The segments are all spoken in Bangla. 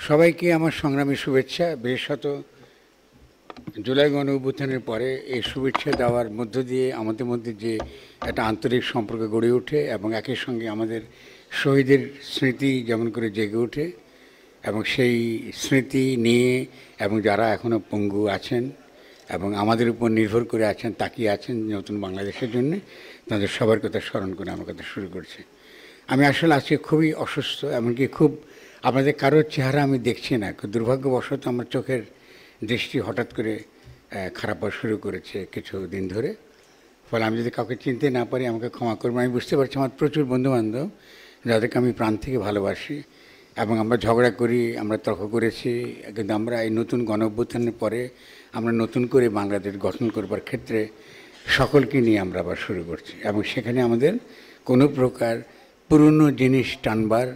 সবাইকে আমার সংগ্রামী শুভেচ্ছা। বিশেষত জুলাই গণঅভ্যুত্থানের পরে এই শুভেচ্ছা দেওয়ার মধ্য দিয়ে আমাদের মধ্যে যে একটা আন্তরিক সম্পর্ক গড়ে ওঠে এবং একই সঙ্গে আমাদের শহীদের স্মৃতি যেমন করে জেগে ওঠে এবং সেই স্মৃতি নিয়ে এবং যারা এখনও পঙ্গু আছেন এবং আমাদের উপর নির্ভর করে আছেন, তাকিয়ে আছেন নতুন বাংলাদেশের জন্য, তাদের সবার কথা স্মরণ করে আমার কথা শুরু করছে। আমি আসলে আজকে খুবই অসুস্থ, এমনকি খুব আপনাদের কারোর চেহারা আমি দেখছি না। দুর্ভাগ্যবশত আমার চোখের দৃষ্টি হঠাৎ করে খারাপ হওয়া শুরু করেছে কিছু দিন ধরে। ফলে আমি যদি কাউকে চিনতে না পারি আমাকে ক্ষমা করবেন। আমি বুঝতে পারছি আমার প্রচুর বন্ধুবান্ধব যাদেরকে আমি প্রাণ থেকে ভালোবাসি এবং আমরা ঝগড়া করি, আমরা তর্ক করেছি, কিন্তু আমরা এই নতুন গণঅভ্যুত্থানের পরে আমরা নতুন করে বাংলাদেশ গঠন করবার ক্ষেত্রে সকলকে নিয়ে আমরা আবার শুরু করছি এবং সেখানে আমাদের কোনো প্রকার পুরনো জিনিস টানবার,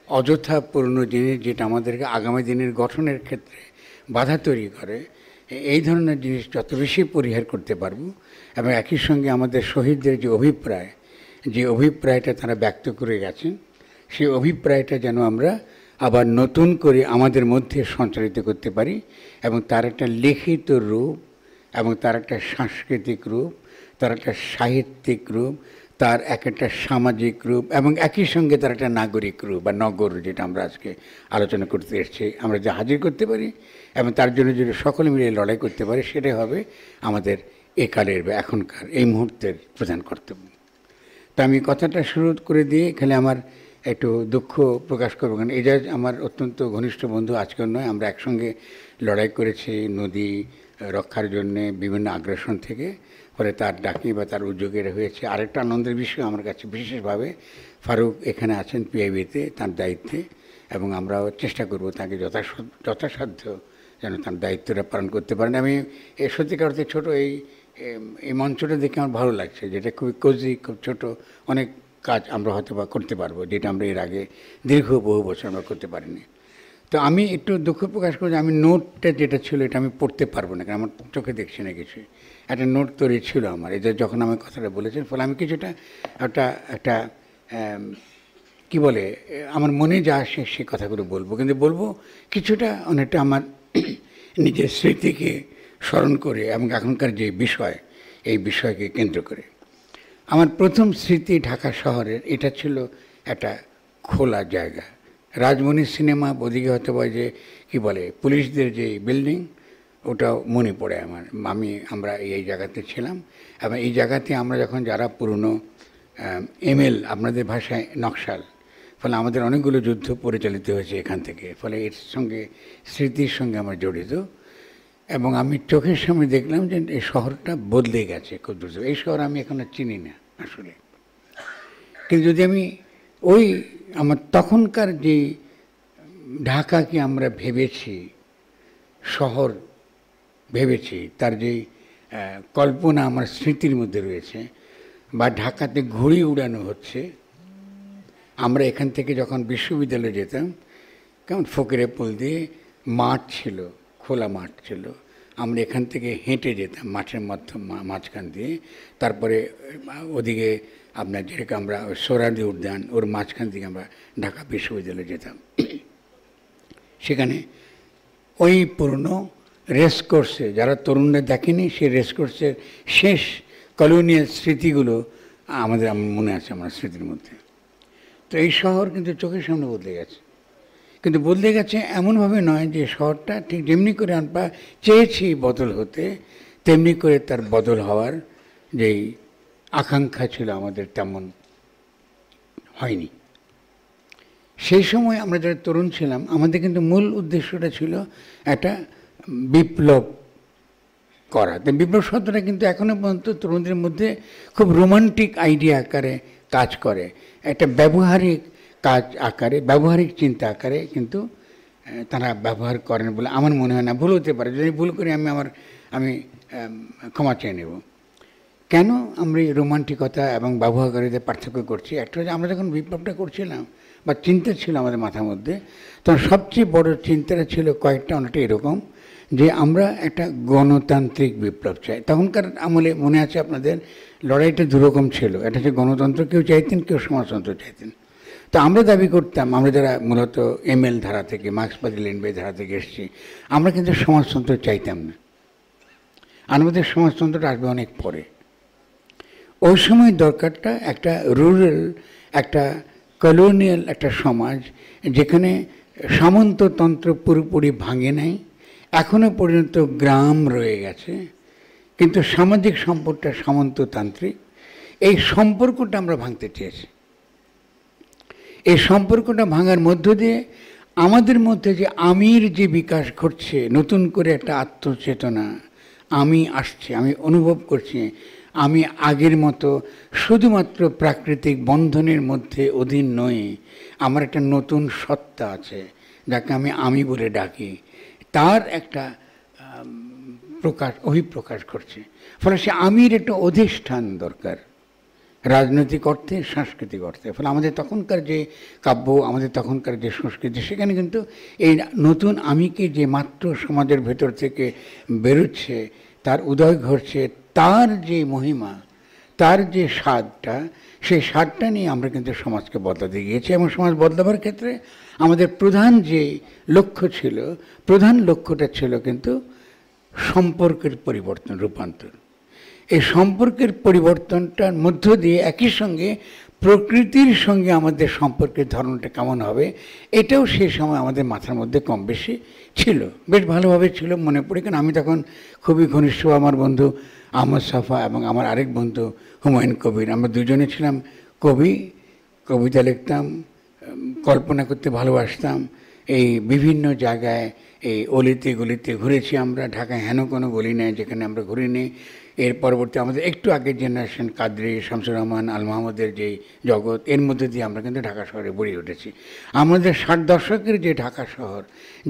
অযথা পুরনো জিনিস যেটা আমাদেরকে আগামী দিনের গঠনের ক্ষেত্রে বাধা তৈরি করে, এই ধরনের জিনিস যত বেশি পরিহার করতে পারব এবং একই সঙ্গে আমাদের শহীদদের যে অভিপ্রায়টা তারা ব্যক্ত করে গেছেন, সেই অভিপ্রায়টা যেন আমরা আবার নতুন করে আমাদের মধ্যে সঞ্চালিত করতে পারি এবং তার একটা লিখিত রূপ এবং তার একটা সাংস্কৃতিক রূপ, তার একটা সাহিত্যিক রূপ, তার একটা সামাজিক রূপ এবং একই সঙ্গে তার একটা নাগরিক রূপ বা নগর, যেটা আমরা আজকে আলোচনা করতে এসেছি, আমরা যে হাজির করতে পারি এবং তার জন্য যদি সকলে মিলে লড়াই করতে পারি, সেটাই হবে আমাদের একালের বা এখনকার এই মুহূর্তের প্রধান কর্তব্য। তো আমি কথাটা শুরু করে দিয়ে এখানে আমার একটু দুঃখ প্রকাশ করবো, কারণ এই যে আমার অত্যন্ত ঘনিষ্ঠ বন্ধু আজকের নয়, আমরা একসঙ্গে লড়াই করেছি নদী রক্ষার জন্যে বিভিন্ন আগ্রাসন থেকে। ফলে তার ডাকি বা তার উদ্যোগের হয়েছে। আরেকটা আনন্দের বিষয় আমার কাছে বিশেষভাবে, ফারুক এখানে আছেন পিআইবিতে তার দায়িত্বে এবং আমরাও চেষ্টা করব তাকে যথাসাধ্য যেন তার দায়িত্বটা পালন করতে পারেন। আমি এই সত্যিকার অর্থে ছোটো এই মঞ্চটা দেখে আমার ভালো লাগছে, যেটা খুবই কোজি, খুব ছোটো, অনেক কাজ আমরা হয়তো বা করতে পারবো যেটা আমরা এর আগে বহু বছর আমরা করতে পারিনি। তো আমি একটু দুঃখ প্রকাশ করি, আমি নোটটা যেটা ছিল এটা আমি পড়তে পারবো না, কারণ আমার চোখে দেখছি না কিছু। একটা নোট তৈরি ছিল আমার, এটা যখন আমার কথাটা বলেছেন, ফলে আমি কিছুটা একটা কি বলে আমার মনে যা আসে সে কথাগুলো বলবো, কিন্তু বলবো কিছুটা অনেকটা আমার নিজের স্মৃতিকে স্মরণ করে এবং এখনকার যে বিষয়, এই বিষয়কে কেন্দ্র করে। আমার প্রথম স্মৃতি ঢাকা শহরের, এটা ছিল একটা খোলা জায়গা। রাজমণি সিনেমা ওদিকে হয়তো বা যে কী বলে পুলিশদের যে বিল্ডিং, ওটাও মনে পড়ে আমার। আমরা এই জায়গাতে ছিলাম এবং এই জায়গাতে আমরা যখন যারা পুরনো এমএল, আপনাদের ভাষায় নকশাল, ফলে আমাদের অনেকগুলো যুদ্ধ পরিচালিত হয়েছে এখান থেকে, ফলে এর সঙ্গে স্মৃতির সঙ্গে আমরা জড়িত এবং আমি চোখের সামনে দেখলাম যে এই শহরটা বদলে গেছে খুব দ্রুত। এই শহর আমি এখন চিনি না আসলে, কিন্তু যদি আমি ওই আমার তখনকার যে ঢাকাকে আমরা ভেবেছি, শহর ভেবেছি, তার যে কল্পনা আমার স্মৃতির মধ্যে রয়েছে, বা ঢাকাতে ঘুড়ি উড়ানো হচ্ছে। আমরা এখান থেকে যখন বিশ্ববিদ্যালয়ে যেতাম, কেমন ফকিরেপুল দিয়ে মাঠ ছিল, খোলা মাঠ ছিল, আমরা এখান থেকে হেঁটে যেতাম মাঠের মাঝখান দিয়ে, তারপরে ওদিকে আপনার যেরকম আমরা সোহরাওয়ার্দী উদ্যান, ওর মাঝখান থেকে আমরা ঢাকা বিশ্ববিদ্যালয়ে যেতাম। সেখানে ওই পুরনো রেসকোর্সে, যারা তরুণরা দেখেনি, সেই রেসকোর্সের শেষ কলোনিয়াল স্মৃতিগুলো আমাদের মনে আছে, আমার স্মৃতির মধ্যে। তো এই শহর কিন্তু চোখের সামনে বদলে গেছে, কিন্তু বদলে গেছে এমনভাবে নয় যে শহরটা ঠিক যেমনি করে আমরা চেয়েছি বদল হতে, তেমনি করে তার বদল হওয়ার যেই আকাঙ্ক্ষা ছিল আমাদের তেমন হয়নি। সেই সময় আমরা যারা তরুণ ছিলাম, আমাদের কিন্তু মূল উদ্দেশ্যটা ছিল একটা বিপ্লব করা। তো বিপ্লব শব্দটা কিন্তু এখনও পর্যন্ত তরুণদের মধ্যে খুব রোমান্টিক আইডিয়া আকারে কাজ করে, একটা ব্যবহারিক কাজ আকারে, ব্যবহারিক চিন্তা আকারে কিন্তু তারা ব্যবহার করেন বলে আমার মনে হয় না। ভুল হতে পারে, যদি ভুল করি আমি ক্ষমা চেয়ে নেব। কেন আমরা এই রোমান্টিকতা এবং ব্যবহারকারীদের পার্থক্য করছি? একটা হচ্ছে আমরা যখন বিপ্লবটা করছিলাম বা চিন্তা ছিল আমাদের মাথার মধ্যে, তখন সবচেয়ে বড় চিন্তাটা ছিল কয়েকটা, অনেকটা এরকম যে আমরা একটা গণতান্ত্রিক বিপ্লব চাই। তখনকার আমলে মনে আছে আপনাদের লড়াইটা দুরকম ছিল, এটা হচ্ছে গণতন্ত্র কেউ চাইতেন, কেউ সমাজতন্ত্র চাইতেন। তো আমরা দাবি করতাম, আমরা যারা মূলত এমএল ধারা থেকে, মার্ক্সবাদী লেনিনবাদী ধারা থেকে এসেছি, আমরা কিন্তু সমাজতন্ত্র চাইতাম না। আমাদের সমাজতন্ত্রটা আসবে অনেক পরে। ওই সময় দরকারটা একটা রুরাল, একটা কলোনিয়াল একটা সমাজ, যেখানে সামন্ততন্ত্র পুরোপুরি ভাঙে নাই, এখনও পর্যন্ত গ্রাম রয়ে গেছে, কিন্তু সামাজিক সম্পর্কটা সামন্ততান্ত্রিক। এই সম্পর্কটা আমরা ভাঙতে চেয়েছি। এই সম্পর্কটা ভাঙার মধ্য দিয়ে আমাদের মধ্যে যে আমির যে বিকাশ ঘটছে, নতুন করে একটা আত্মচেতনা আমি আসছে, আমি অনুভব করছি আমি আগের মতো শুধুমাত্র প্রাকৃতিক বন্ধনের মধ্যে অধীন নই, আমার একটা নতুন সত্তা আছে যাকে আমি বলে ডাকি, তার একটা অভিপ্রকাশ করছে। ফলে সে আমির একটা অধিষ্ঠান দরকার রাজনৈতিক অর্থে, সাংস্কৃতিক অর্থে। ফলে আমাদের তখনকার যে কাব্য, আমাদের তখনকার যে সংস্কৃতি, সেখানে কিন্তু এই নতুন আমিকে যে মাত্র সমাজের ভেতর থেকে বেরোচ্ছে, তার উদয় ঘটছে, তার যে মহিমা, তার যে স্বাদটা, সেই স্বাদটা নিয়ে আমরা কিন্তু সমাজকে বদলাতে গিয়েছি। এবং সমাজ বদলাবার ক্ষেত্রে আমাদের প্রধান যে লক্ষ্য ছিল, প্রধান লক্ষ্যটা ছিল কিন্তু সম্পর্কের পরিবর্তন, রূপান্তর। এই সম্পর্কের পরিবর্তনটার মধ্য দিয়ে একই সঙ্গে প্রকৃতির সঙ্গে আমাদের সম্পর্কের ধরনটা কেমন হবে, এটাও সেই সময় আমাদের মাথার মধ্যে কম বেশি ছিল, বেশ ভালোভাবে ছিল মনে পড়ে। কারণ আমি তখন খুবই ঘনিষ্ঠ আমার বন্ধু আহমদ সাফা এবং আমার আরেক বন্ধু হুমায়ুন কবির, আমরা দুজনে ছিলাম কবি, কবিতা লিখতাম, কল্পনা করতে ভালোবাসতাম। এই বিভিন্ন জায়গায় এই অলিতে গলিতে ঘুরেছি আমরা। ঢাকায় হেন কোনো গলি নেই যেখানে আমরা ঘুরিনি। এর পরবর্তী আমাদের একটু আগের জেনারেশন কাদরি, শামসুর রহমান, আল মাহমুদের যে জগৎ, এর মধ্যে দিয়ে আমরা কিন্তু ঢাকা শহরে বেড়ে উঠেছি। আমাদের 60 দশকের যে ঢাকা শহর,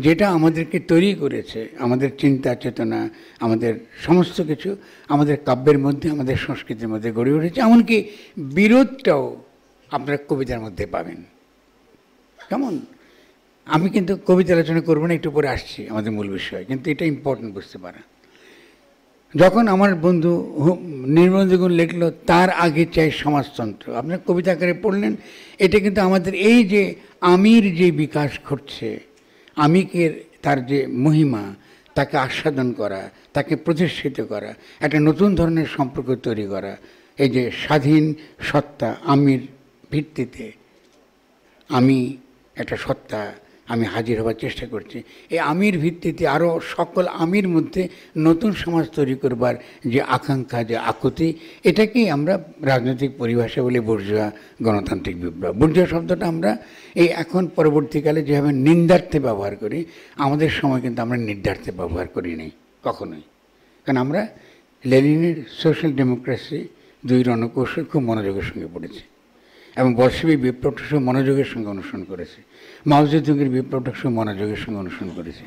যেটা আমাদেরকে তৈরি করেছে, আমাদের চিন্তা চেতনা, আমাদের সমস্ত কিছু আমাদের কাব্যের মধ্যে, আমাদের সংস্কৃতির মধ্যে গড়ে উঠেছে। এমনকি বিরোধটাও আপনারা কবিতার মধ্যে পাবেন। কেমন? আমি কিন্তু কবিতা আলোচনা করবো না, একটু পরে আসছি আমাদের মূল বিষয়, কিন্তু এটা ইম্পর্টেন্ট বুঝতে পারা। যখন আমার বন্ধু নির্মলগুণ লিখলো তার আগে চাই সমাজতন্ত্র, আপনার কবিতা আকারে পড়লেন, এটা কিন্তু আমাদের এই যে আমির যে বিকাশ ঘটছে, আমিকের তার যে মহিমা, তাকে আস্বাদন করা, তাকে প্রতিষ্ঠিত করা, একটা নতুন ধরনের সম্পর্ক তৈরি করা, এই যে স্বাধীন সত্তা আমির ভিত্তিতে আমি একটা সত্তা, আমি হাজির হবার চেষ্টা করছি, এই আমির ভিত্তিতে আরও সকল আমির মধ্যে নতুন সমাজ তৈরি করবার যে আকাঙ্ক্ষা, যে আকুতি, এটাকেই আমরা রাজনৈতিক পরিভাষা বলি বুর্জোয়া গণতান্ত্রিক বিপ্লব। বুর্জোয়া শব্দটা আমরা এই এখন পরবর্তীকালে যেভাবে নিন্দার্থে ব্যবহার করি, আমাদের সময় কিন্তু আমরা নির্দার্থে ব্যবহার করি নাই কখনোই। কারণ আমরা লেনিনের সোশ্যাল ডেমোক্রেসি 2 রণকৌশল খুব মনোযোগের সঙ্গে পড়েছি এবং বলশেভিক বিপ্লবটা সব মনোযোগের সঙ্গে অনুসরণ করেছে, মাও জেদুংয়ের বিপ্লবটা সব মনোযোগের সঙ্গে অনুসরণ করেছে।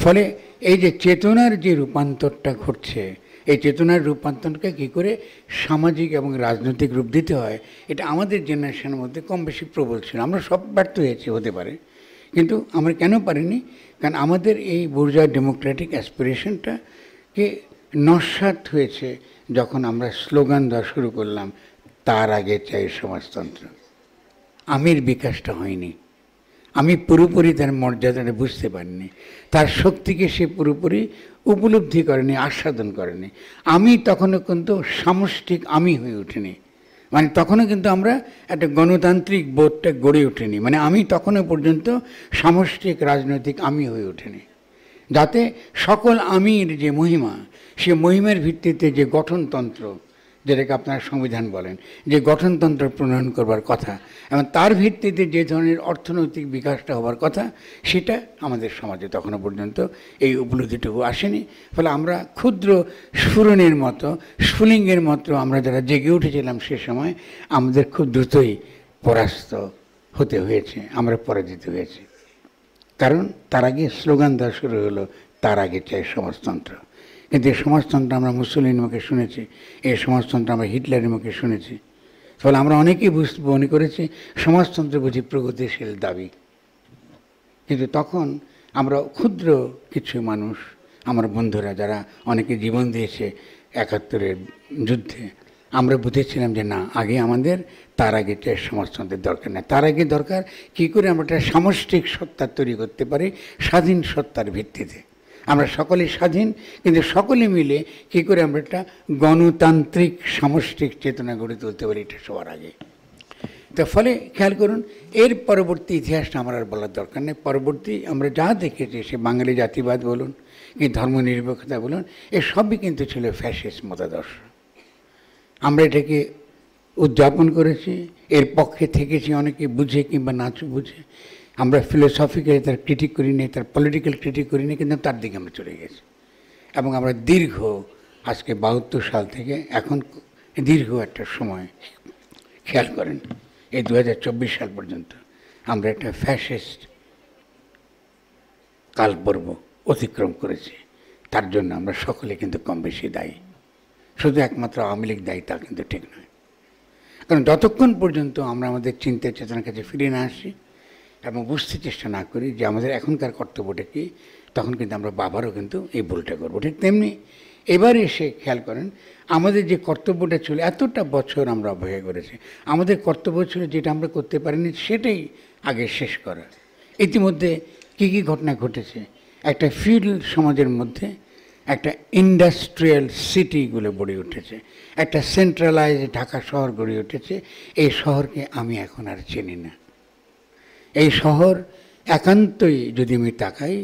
ফলে এই যে চেতনার যে রূপান্তরটা ঘটছে, এই চেতনার রূপান্তরকে কী করে সামাজিক এবং রাজনৈতিক রূপ দিতে হয়, এটা আমাদের জেনারেশনের মধ্যে কম বেশি প্রবল ছিল। আমরা সব ব্যর্থ হয়েছি হতে পারে, কিন্তু আমরা কেন পারিনি? কারণ আমাদের এই বুর্জোয়া ডেমোক্রেটিক অ্যাসপিরেশনটাকে নস্যাৎ হয়েছে যখন আমরা স্লোগান দেওয়া শুরু করলাম, তার আগে চাই সমাজতন্ত্র। আমির বিকাশটা হয়নি, আমি পুরোপুরি তার মর্যাদাটা বুঝতে পারিনি, তার শক্তিকে সে পুরোপুরি উপলব্ধি করেনি, আস্বাদন করেনি। আমি তখনও কিন্তু সামষ্টিক আমি হয়ে ওঠেনি, মানে তখনও কিন্তু আমরা একটা গণতান্ত্রিক বোধটা গড়ে ওঠেনি, মানে আমি তখনও পর্যন্ত সামষ্টিক রাজনৈতিক আমি হয়ে ওঠেনি, যাতে সকল আমির যে মহিমা, সে মহিমার ভিত্তিতে যে গঠনতন্ত্র, যেটাকে আপনারা সংবিধান বলেন, যে গঠনতন্ত্র প্রণয়ন করবার কথা এবং তার ভিত্তিতে যে ধরনের অর্থনৈতিক বিকাশটা হবার কথা, সেটা আমাদের সমাজে তখনও পর্যন্ত এই উপলব্ধিটুকু আসেনি। ফলে আমরা ক্ষুদ্র স্ফুরণের মতো, স্ফুলিঙ্গের মতো আমরা যারা জেগে উঠেছিলাম সে সময়, আমাদের খুব দ্রুতই পরাস্ত হতে হয়েছে, আমরা পরাজিত হয়েছি। কারণ তার আগে স্লোগান দেওয়া শুরু হলো, তার আগে চাই সমাজতন্ত্র। কিন্তু এই সমাজতন্ত্র আমরা মুসলিনের মুখে শুনেছি, এই সমাজতন্ত্র আমরা হিটলারের মুখে শুনেছি। ফলে আমরা অনেকেই মনে করেছি সমাজতন্ত্র বুঝি প্রগতিশীল দাবি। কিন্তু তখন আমরা ক্ষুদ্র কিছু মানুষ, আমার বন্ধুরা যারা অনেকে জীবন দিয়েছে 71-এর যুদ্ধে, আমরা বুঝেছিলাম যে না, আগে আমাদের তার আগে সমাজতন্ত্রের দরকার নেই, তার আগে দরকার কী করে আমরা একটা সামষ্টিক সত্তা তৈরি করতে পারি স্বাধীন সত্তার ভিত্তিতে। আমরা সকলেই স্বাধীন, কিন্তু সকলে মিলে কী করে আমরা একটা গণতান্ত্রিক সামষ্টিক চেতনা গড়ে তুলতে পারি, এটা সবার আগে। তো ফলে খেয়াল করুন, এর পরবর্তী ইতিহাসটা আমার আর বলার দরকার নেই। পরবর্তী আমরা যা দেখেছি, সে বাঙালি জাতিবাদ বলুন কি ধর্মনিরপেক্ষতা বলুন, এসবই কিন্তু ছিল ফ্যাসিস্ট মতাদর্শ। আমরা এটাকে উদযাপন করেছি, এর পক্ষে থেকেছি অনেকে বুঝে কিংবা না বুঝে। আমরা ফিলোসফিক্যালি তার ক্রিটিক করিনি, তার পলিটিক্যাল ক্রিটিক করিনি, কিন্তু তার দিকে আমরা চলে গেছি। এবং আমরা দীর্ঘ, আজকে 72 সাল থেকে এখন দীর্ঘ একটা সময়, খেয়াল করেন এই 2024 সাল পর্যন্ত আমরা একটা ফ্যাসিস্ট কালপর্ব অতিক্রম করেছি। তার জন্য আমরা সকলে কিন্তু কম বেশি দায়ী। শুধু একমাত্র আওয়ামী লীগ দায়ী তা কিন্তু ঠিক নয়। কারণ যতক্ষণ পর্যন্ত আমরা আমাদের চিন্তা চেতনার কাছে ফিরে না আসি এবং বুঝতে চেষ্টা না করি যে আমাদের এখনকার কর্তব্যটা কী, তখন কিন্তু আমরা বাবারও কিন্তু এই ভুলটা করবো। ঠিক তেমনি এবার এসে খেয়াল করেন, আমাদের যে কর্তব্যটা ছিল, এতটা বছর আমরা অবহেলা করেছি, আমাদের কর্তব্য ছিল যেটা আমরা করতে পারিনি সেটাই আগে শেষ করা। ইতিমধ্যে কী কী ঘটনা ঘটেছে, একটা ফিউডাল সমাজের মধ্যে একটা ইন্ডাস্ট্রিয়াল সিটিগুলো গড়ে উঠেছে, একটা সেন্ট্রালাইজ ঢাকা শহর গড়ে উঠেছে। এই শহরকে আমি এখন আর চিনি না। এই শহর একান্তই যদি আমি তাকাই,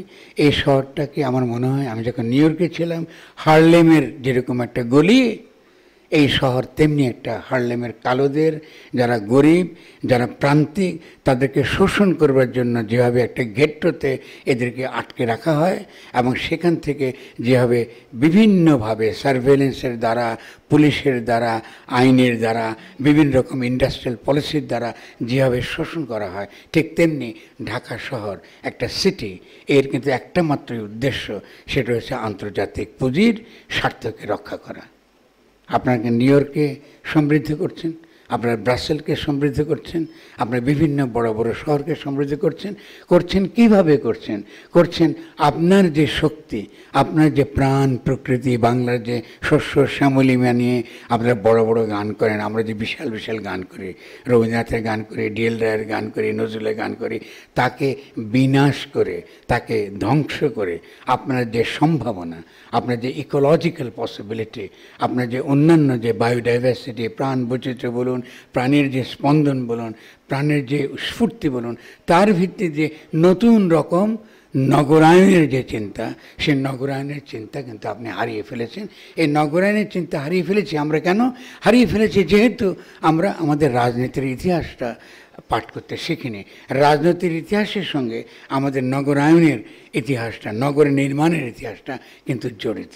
এই শহরটাকে আমার মনে হয়, আমি যখন নিউ ইয়র্কে ছিলাম, হার্লেমের যেরকম একটা গলি, এই শহর তেমনি একটা হার্লেমের কালোদের, যারা গরিব, যারা প্রান্তিক, তাদেরকে শোষণ করবার জন্য যেভাবে একটা গেট্টোতে এদেরকে আটকে রাখা হয় এবং সেখান থেকে যেভাবে বিভিন্নভাবে সার্ভেলেন্সের দ্বারা, পুলিশের দ্বারা, আইনের দ্বারা, বিভিন্ন রকম ইন্ডাস্ট্রিয়াল পলিসির দ্বারা যেভাবে শোষণ করা হয়, ঠিক তেমনি ঢাকা শহর একটা সিটি, এর কিন্তু একটা মাত্রই উদ্দেশ্য, সেটা হচ্ছে আন্তর্জাতিক পুঁজির স্বার্থকে রক্ষা করা। আপনাকে নিউ ইয়র্কে সমৃদ্ধ করছেন, আপনার ব্রাসেলকে সমৃদ্ধ করছেন, আপনার বিভিন্ন বড় বড় শহরকে সমৃদ্ধ করছেন কীভাবে করছেন আপনার যে শক্তি, আপনার যে প্রাণ প্রকৃতি, বাংলার যে শস্য শ্যামলিমা নিয়ে আপনারা বড় বড় গান করেন, আমরা যে বিশাল বিশাল গান করি, রবীন্দ্রনাথের গান করি, ডিএল রায়ের গান করি, নজরুলের গান করি, তাকে বিনাশ করে, তাকে ধ্বংস করে আপনার যে সম্ভাবনা, আপনার যে ইকোলজিক্যাল পসিবিলিটি, আপনার যে অন্যান্য যে বায়োডাইভার্সিটি, প্রাণ বৈচিত্র্য বলুন, প্রাণের যে স্পন্দন বলুন, প্রাণের যে স্ফূর্তি বলুন, তার ভিত্তিতে নতুন রকম নগরায়নের যে চিন্তা, সেই নগরায়নের চিন্তা কিন্তু আপনি হারিয়ে ফেলেছেন। এই নগরায়নের চিন্তা হারিয়ে ফেলেছি আমরা। কেন হারিয়ে ফেলেছি? যেহেতু আমরা আমাদের রাজনীতির ইতিহাসটা পাঠ করতে শিখিনি। রাজনীতির ইতিহাসের সঙ্গে আমাদের নগরায়নের ইতিহাসটা, নগর নির্মাণের ইতিহাসটা কিন্তু জড়িত।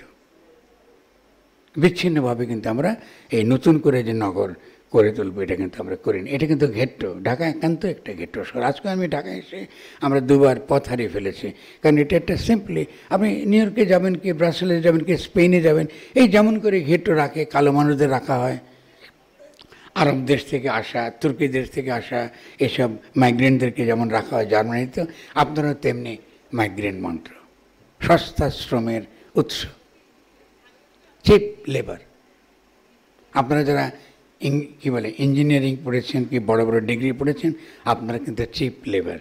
বিচ্ছিন্নভাবে কিন্তু আমরা এই নতুন করে যে নগর করে তুলবো, এটা কিন্তু আমরা করিনি। এটা কিন্তু ঘেট্টো, ঢাকা একান্ত একটা ঘেট্টো শহর। আজকে আমি ঢাকায় এসে আমরা দুবার পথ হারিয়ে ফেলেছি, কারণ এটা একটা সিম্পলি, আপনি নিউ ইয়র্কে যাবেন কি, ব্রাসেলে যাবেন কি, স্পেনে যাবেন, এই যেমন করে ঘেট্টো রাখে, কালো মানুষদের রাখা হয়, আরব দেশ থেকে আসা, তুর্কি দেশ থেকে আসা এসব মাইগ্রেন্টদেরকে যেমন রাখা হয় জার্মানিতে, আপনারা তেমনি মাইগ্রেন্ট মন্ত্র, সস্তা শ্রমের উৎস, চিপ লেবার। আপনারা যারা কী বলে ইঞ্জিনিয়ারিং পড়েছেন কি বড় বড় ডিগ্রি পড়েছেন, আপনারা কিন্তু চিপ লেবার,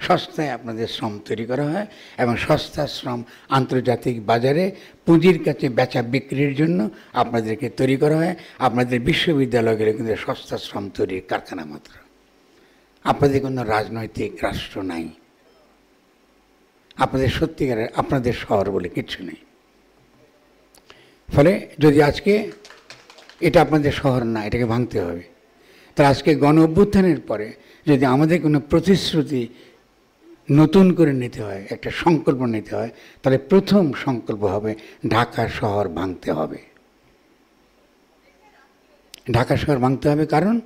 সস্তায় আপনাদের শ্রম তৈরি করা হয় এবং সস্তা শ্রম আন্তর্জাতিক বাজারে পুঁজির কাছে বেচা বিক্রির জন্য আপনাদেরকে তৈরি করা হয়। আপনাদের বিশ্ববিদ্যালয়গুলো কিন্তু সস্তা শ্রম তৈরির কারখানা মাত্র। আপনাদের কোনো রাজনৈতিক রাষ্ট্র নাই, আপনাদের সত্যিকারের আপনাদের শহর বলে কিছু নেই। ফলে যদি আজকে এটা আপনাদের শহর না, এটাকে ভাঙতে হবে। তা আজকে গণ অভ্যুত্থানের পরে যদি আমাদের কোনো প্রতিশ্রুতি নতুন করে নিতে হয়, একটা সংকল্প নিতে হয়, তাহলে প্রথম সংকল্প হবে ঢাকা শহর ভাঙতে হবে। ঢাকা শহর ভাঙতে হবে কারণ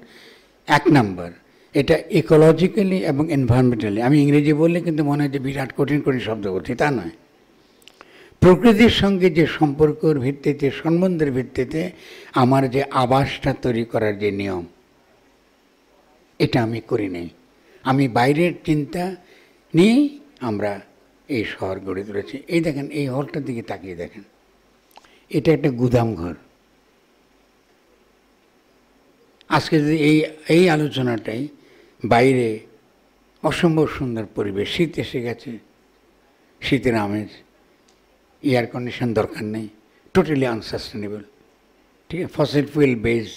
এক নাম্বার, এটা ইকোলজিক্যালি এবং এনভায়রনমেন্টালি, আমি ইংরেজি বললে কিন্তু মনে হয় যে বিরাট কঠিন কঠিন শব্দ বলছি, তা নয়। প্রকৃতির সঙ্গে যে সম্পর্কের ভিত্তিতে, সম্বন্ধের ভিত্তিতে আমার যে আবাসটা তৈরি করার যে নিয়ম, এটা আমি করি নাই। আমি বাইরের চিন্তা নিয়েই আমরা এই শহর গড়ে তুলেছি। এই দেখেন, এই হলটার দিকে তাকিয়ে দেখেন, এটা একটা গুদাম ঘর। আজকে যদি এই আলোচনাটাই বাইরে অসম্ভব সুন্দর পরিবেশ, শীত এসে গেছে, শীতের আমেজ, এয়ার কন্ডিশন দরকার নেই, টোটালি আনসাস্টেনেবল, ঠিক আছে, ফসিল ফুয়েল বেস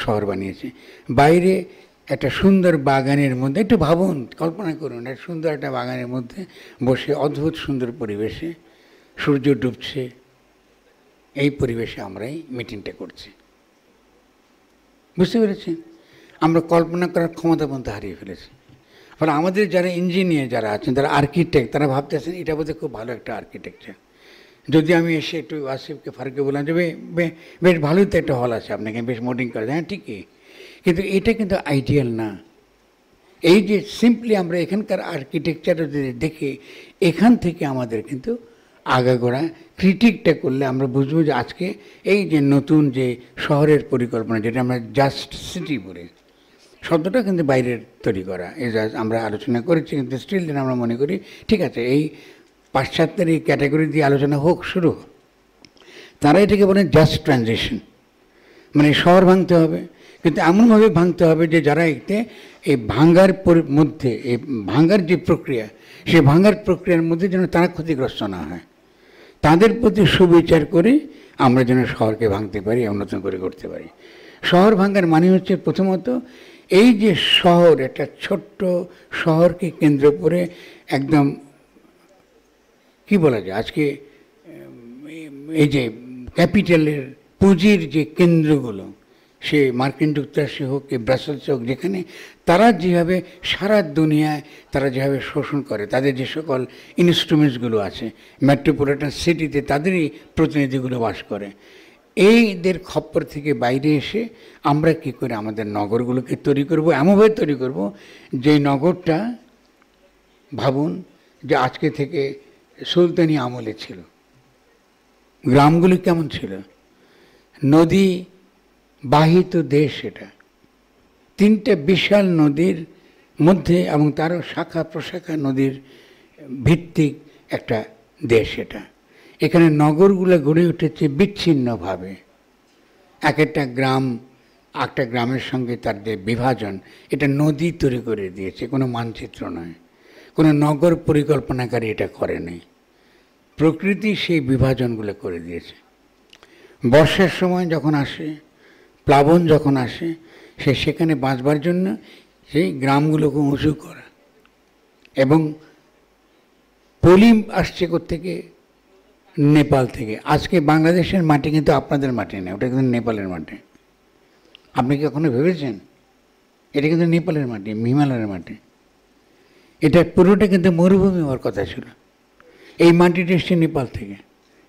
শহর বানিয়েছে। বাইরে একটা সুন্দর বাগানের মধ্যে, একটু ভাবুন, কল্পনা করুন, একটা সুন্দর একটা বাগানের মধ্যে বসে অদ্ভুত সুন্দর পরিবেশে সূর্য ডুবছে, এই পরিবেশে আমরাই মিটিংটা করছি। বুঝতে পেরেছি? আমরা কল্পনা করার ক্ষমতা পর্যন্ত হারিয়ে ফেলেছি। ফলে আমাদের যারা ইঞ্জিনিয়ার যারা আছেন, যারা আর্কিটেক্ট, তারা ভাবতেছেন এটা বোধহয় খুব ভালো একটা আর্কিটেকচার। যদি আমি এসে একটু আসিফকে ফারুককে বললাম যে বেশ ভালোই তো একটা হল আছে, আপনাকে বেশ মোডিং করে, হ্যাঁ ঠিকই, কিন্তু এটা কিন্তু আইডিয়াল না। এই যে সিম্পলি আমরা এখানকার আর্কিটেকচার যদি দেখি, এখান থেকে আমাদের কিন্তু আগাগোড়া ক্রিটিকটা করলে আমরা বুঝবো যে আজকে এই যে নতুন যে শহরের পরিকল্পনা, যেটা আমরা জাস্ট সিটি বলি, শব্দটা কিন্তু বাইরের তৈরি করা, এই আমরা আলোচনা করেছি, কিন্তু স্টিল যেন আমরা মনে করি ঠিক আছে এই পাশ্চাত্যের এই ক্যাটাগরি দিয়ে আলোচনা হোক, শুরু। তারা এটাকে বলেন জাস্ট ট্রানজিশন, মানে শহর ভাঙতে হবে, কিন্তু এমনভাবে ভাঙতে হবে যে যারা এতে এই ভাঙার মধ্যে, এই ভাঙার যে প্রক্রিয়া, সেই ভাঙার প্রক্রিয়ার মধ্যে যেন তারা ক্ষতিগ্রস্ত না হয়, তাদের প্রতি সুবিচার করে আমরা যেন শহরকে ভাঙতে পারি এবং নতুন করে করতে পারি। শহর ভাঙার মানে হচ্ছে প্রথমত এই যে শহর, একটা ছোট্ট শহরকে কেন্দ্র করে একদম কি বলা যায়, আজকে এই যে ক্যাপিটালের পুঁজির যে কেন্দ্রগুলো, সে মার্কিন যুক্তরাষ্ট্রে হোক কি ব্রাসেলস হোক, যেখানে তারা যেভাবে সারা দুনিয়ায় তারা যেভাবে শোষণ করে, তাদের যে সকল ইনস্ট্রুমেন্টসগুলো আছে, মেট্রোপলিটন সিটিতে তাদেরই প্রতিনিধিগুলো বাস করে, এইদের খপ্পর থেকে বাইরে এসে আমরা কি করে আমাদের নগরগুলোকে তৈরি করব, এমনভাবে তৈরি করব যে নগরটা, ভাবুন যে আজকে থেকে সুলতানি আমলে ছিল, গ্রামগুলি কেমন ছিল, নদী বাহিত দেশ, এটা তিনটে বিশাল নদীর মধ্যে এবং তারও শাখা প্রশাখা নদীর ভিত্তিক একটা দেশ এটা। এখানে নগরগুলো গড়ে উঠেছে বিচ্ছিন্নভাবে, এক একটা গ্রাম একটা গ্রামের সঙ্গে তার যে বিভাজন, এটা নদী তৈরি করে দিয়েছে, কোনো মানচিত্র নয়, কোনো নগর পরিকল্পনাকারী এটা করে নেই, প্রকৃতি সেই বিভাজনগুলো করে দিয়েছে। বর্ষার সময় যখন আসে, প্লাবন যখন আসে, সেখানে বাঁচবার জন্য সেই গ্রামগুলোকে উঁচু করা, এবং পলি আসছে কোত্থেকে, নেপাল থেকে। আজকে বাংলাদেশের মাটি কিন্তু আপনাদের মাটি না, ওটা কিন্তু নেপালের মাটি। আপনি কি কখনো ভেবেছেন? এটা কিন্তু নেপালের মাটি, হিমালয়ের মাটি, এটা পুরোটা কিন্তু মরুভূমি হওয়ার কথা ছিল। এই মাটিটা এসছে নেপাল থেকে,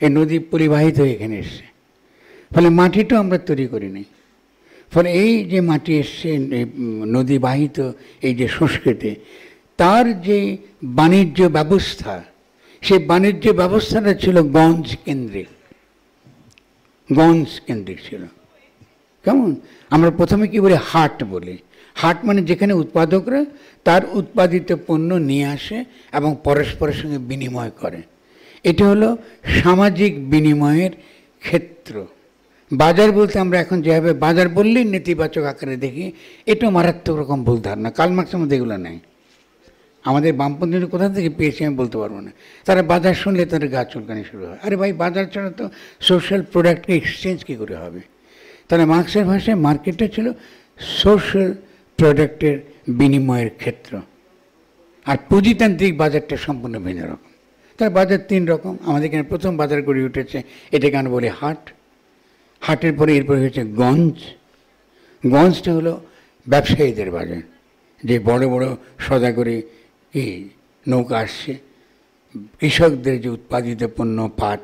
এই নদী পরিবাহিত হয়ে এখানে এসছে, ফলে মাটিটাও আমরা তৈরি করিনি। ফলে এই যে মাটি এসছে নদীবাহিত, এই যে সংস্কৃতি, তার যে বাণিজ্য ব্যবস্থা, সেই বাণিজ্য ব্যবস্থাটা ছিল গঞ্জ কেন্দ্রিক ছিল। কেমন? আমরা প্রথমে কি বলি, হাট বলি। হাট মানে যেখানে উৎপাদকরা তার উৎপাদিত পণ্য নিয়ে আসে এবং পরস্পরের সঙ্গে বিনিময় করে, এটা হলো সামাজিক বিনিময়ের ক্ষেত্র। বাজার বলতে আমরা এখন যেভাবে বাজার বললেই নেতিবাচক আকারে দেখি, এটাও মারাত্মক রকম ভুল ধারণা। কার্ল মার্ক্সের মধ্যে এগুলো নেই। আমাদের বামপন্থীরা কোথা থেকে পেয়েছি আমি বলতে পারবো না। তারা বাজার শুনলে তাদের গা চুলকানি শুরু হয়। আরে ভাই, বাজার ছাড়া তো সোশ্যাল প্রোডাক্টকে এক্সচেঞ্জ কী করে হবে? তাহলে মার্ক্সের ভাষায় মার্কেটটা ছিল সোশ্যাল প্রোডাক্টের বিনিময়ের ক্ষেত্র, আর পুঁজিতান্ত্রিক বাজারটা সম্পূর্ণ ভিন্ন রকম। তার বাজার তিন রকম। আমাদের এখানে প্রথম বাজার গড়ে উঠেছে, এটাকে আমরা বলি হাট। হাটের পরে এরপরে হচ্ছে গঞ্জটা হলো ব্যবসায়ীদের বাজার, যে বড় বড় সদাগরি কি নৌকা আসছে, কৃষকদের যে উৎপাদিত পণ্য, পাট